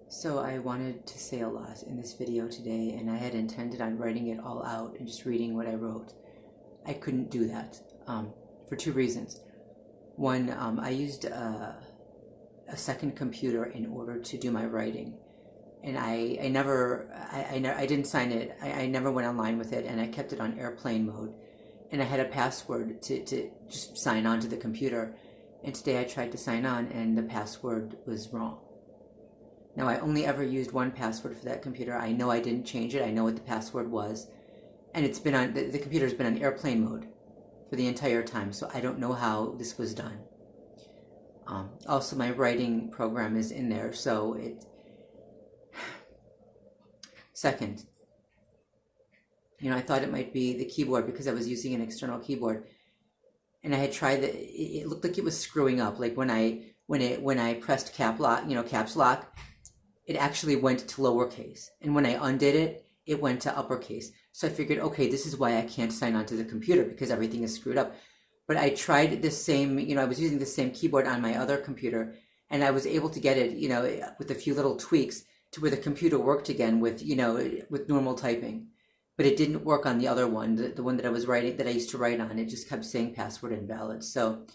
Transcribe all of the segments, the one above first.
So I wanted to say a lot in this video today, and I had intended on writing it all out and just reading what I wrote. I couldn't do that for two reasons. One, I used a second computer in order to do my writing, and I didn't sign it. I never went online with it, and I kept it on airplane mode. And I had a password to just sign on to the computer. And today I tried to sign on, and the password was wrong. Now, I only ever used one password for that computer. I know I didn't change it. I know what the password was. And it's been on, the computer's been on airplane mode for the entire time, so I don't know how this was done. Also, my writing program is in there, so it... Second, I thought it might be the keyboard because I was using an external keyboard. And I had tried it looked like it was screwing up. Like when I pressed caps lock, it actually went to lowercase. And when I undid it, it went to uppercase. So I figured, okay, this is why I can't sign onto the computer, because everything is screwed up. But I tried the same, I was using the same keyboard on my other computer, and I was able to get it, with a few little tweaks to where the computer worked again with normal typing. But it didn't work on the other one, the one that I used to write on. It just kept saying password invalid. So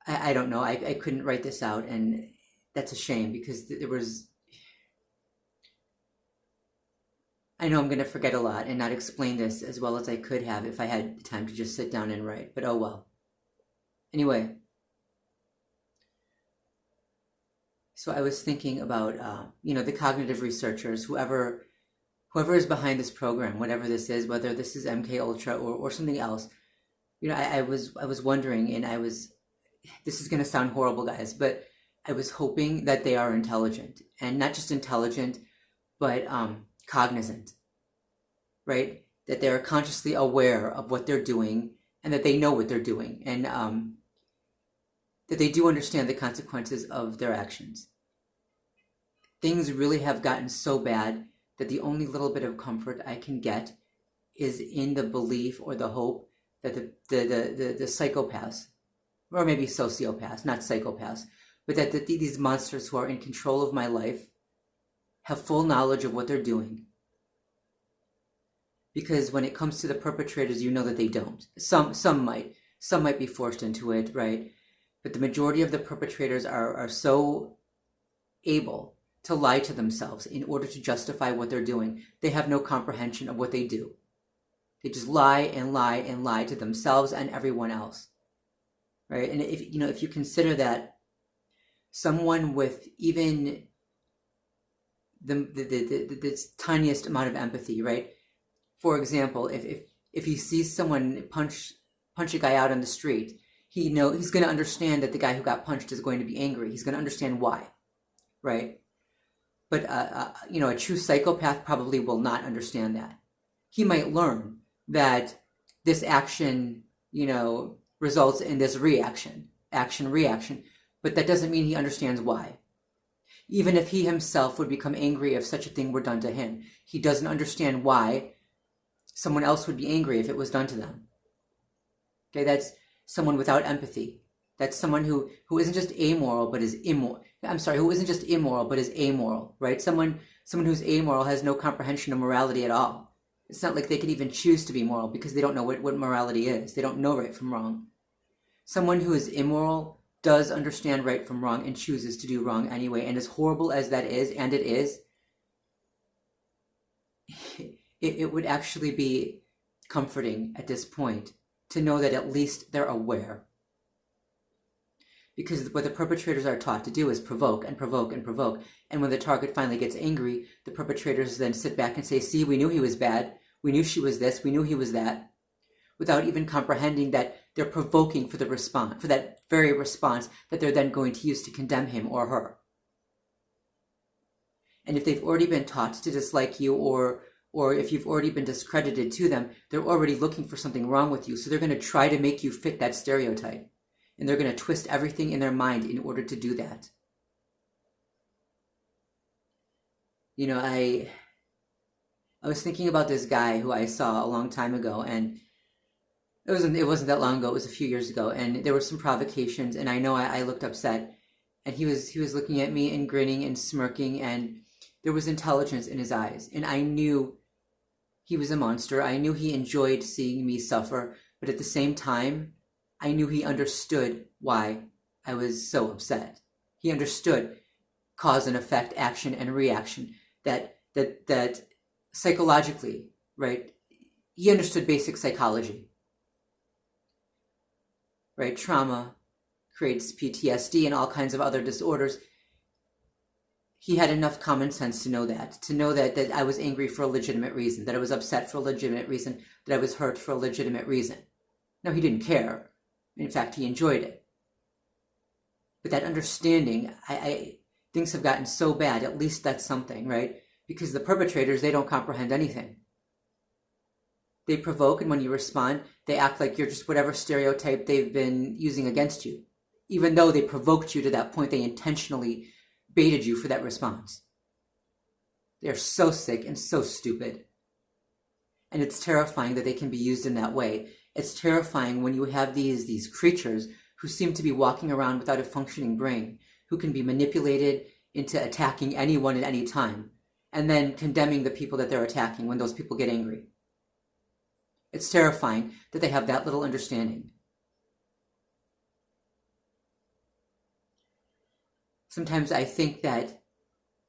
I don't know. I couldn't write this out, and that's a shame because I know I'm going to forget a lot and not explain this as well as I could have if I had the time to just sit down and write, but oh well. Anyway, so I was thinking about, the cognitive researchers, whoever is behind this program, whatever this is, whether this is MK Ultra or something else. I was wondering, and this is going to sound horrible, guys, but I was hoping that they are intelligent, and not just intelligent, but cognizant, right? That they're consciously aware of what they're doing, and that they know what they're doing, and that they do understand the consequences of their actions. Things really have gotten so bad that the only little bit of comfort I can get is in the belief or the hope that the psychopaths, or maybe sociopaths, not psychopaths, but that these monsters who are in control of my life have full knowledge of what they're doing. Because when it comes to the perpetrators, that they don't. Some might be forced into it, right? But the majority of the perpetrators are so able to lie to themselves in order to justify what they're doing. They have no comprehension of what they do. They just lie and lie and lie to themselves and everyone else, right? And if you consider that someone with even the tiniest amount of empathy, right? For example, if he sees someone punch a guy out on the street, he's going to understand that the guy who got punched is going to be angry. He's going to understand why, right? But a true psychopath probably will not understand that. He might learn that this action, results in this reaction, but that doesn't mean he understands why. Even if he himself would become angry if such a thing were done to him, he doesn't understand why someone else would be angry if it was done to them. Okay, that's someone without empathy. That's someone who isn't just amoral, but is immoral. Who isn't just immoral, but is amoral, right? Someone who's amoral has no comprehension of morality at all. It's not like they can even choose to be moral because they don't know what morality is. They don't know right from wrong. Someone who is immoral does understand right from wrong and chooses to do wrong anyway. And as horrible as that is, and it is, it would actually be comforting at this point to know that at least they're aware. Because what the perpetrators are taught to do is provoke and provoke and provoke. And when the target finally gets angry, the perpetrators then sit back and say, see, we knew he was bad. We knew she was this. We knew he was that. Without even comprehending that they're provoking for the response, for that very response that they're then going to use to condemn him or her. And if they've already been taught to dislike you, or if you've already been discredited to them, they're already looking for something wrong with you. So they're going to try to make you fit that stereotype. And they're going to twist everything in their mind in order to do that. I was thinking about this guy who I saw a long time ago, and it wasn't that long ago. It was a few years ago, and there were some provocations, and I know I looked upset, and he was looking at me and grinning and smirking, and there was intelligence in his eyes, and I knew he was a monster. I knew he enjoyed seeing me suffer, but at the same time, I knew he understood why I was so upset. He understood cause and effect, action and reaction, that psychologically, right? He understood basic psychology, right? Trauma creates PTSD and all kinds of other disorders. He had enough common sense to know that I was angry for a legitimate reason, that I was upset for a legitimate reason, that I was hurt for a legitimate reason. No, he didn't care. In fact, he enjoyed it. But that understanding, things have gotten so bad, at least that's something, right? Because the perpetrators, they don't comprehend anything. They provoke, and when you respond, they act like you're just whatever stereotype they've been using against you. Even though they provoked you to that point, they intentionally baited you for that response. They're so sick and so stupid. And it's terrifying that they can be used in that way. It's terrifying when you have these creatures who seem to be walking around without a functioning brain, who can be manipulated into attacking anyone at any time, and then condemning the people that they're attacking when those people get angry. It's terrifying that they have that little understanding. Sometimes I think that,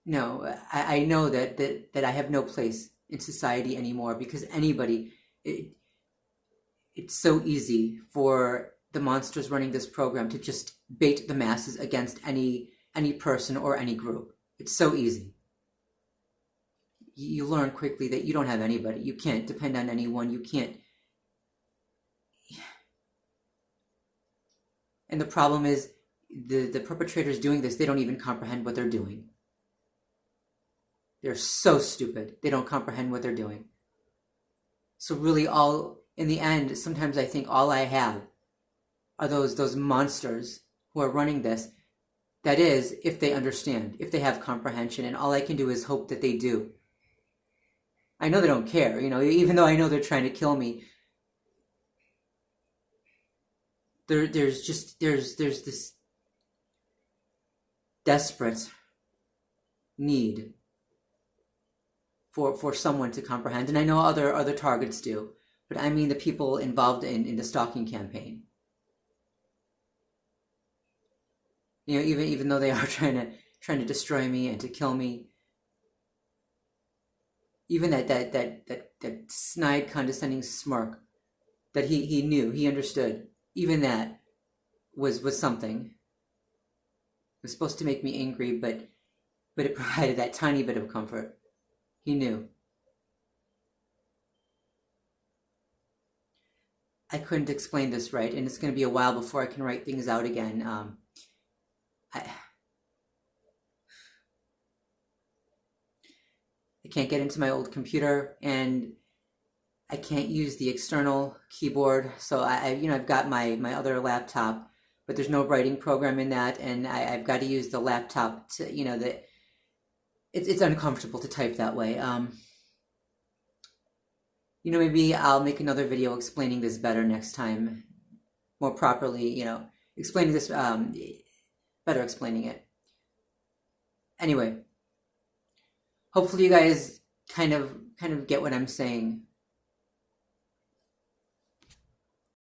no, I know that I have no place in society anymore, because anybody, it's so easy for the monsters running this program to just bait the masses against any person or any group. It's so easy. You learn quickly that you don't have anybody. You can't depend on anyone. You can't. And the problem is, the perpetrators doing this, they don't even comprehend what they're doing. They're so stupid. They don't comprehend what they're doing. So really, in the end, sometimes I think all I have are those monsters who are running this. That is, if they understand, if they have comprehension, and all I can do is hope that they do. I know they don't care, even though I know they're trying to kill me. There's this desperate need for someone to comprehend, and I know other targets do, but I mean the people involved in the stalking campaign. Even though they are trying to destroy me and to kill me, even that snide, condescending smirk that he knew, he understood, even that was something. It was supposed to make me angry, but it provided that tiny bit of comfort. He knew. I couldn't explain this right, and it's going to be a while before I can write things out again. I can't get into my old computer, and I can't use the external keyboard. So I've got my other laptop, but there's no writing program in that, and I've got to use the laptop to, it's uncomfortable to type that way. Maybe I'll make another video explaining this better next time, more properly, explaining this, better explaining it. Anyway, hopefully you guys kind of get what I'm saying.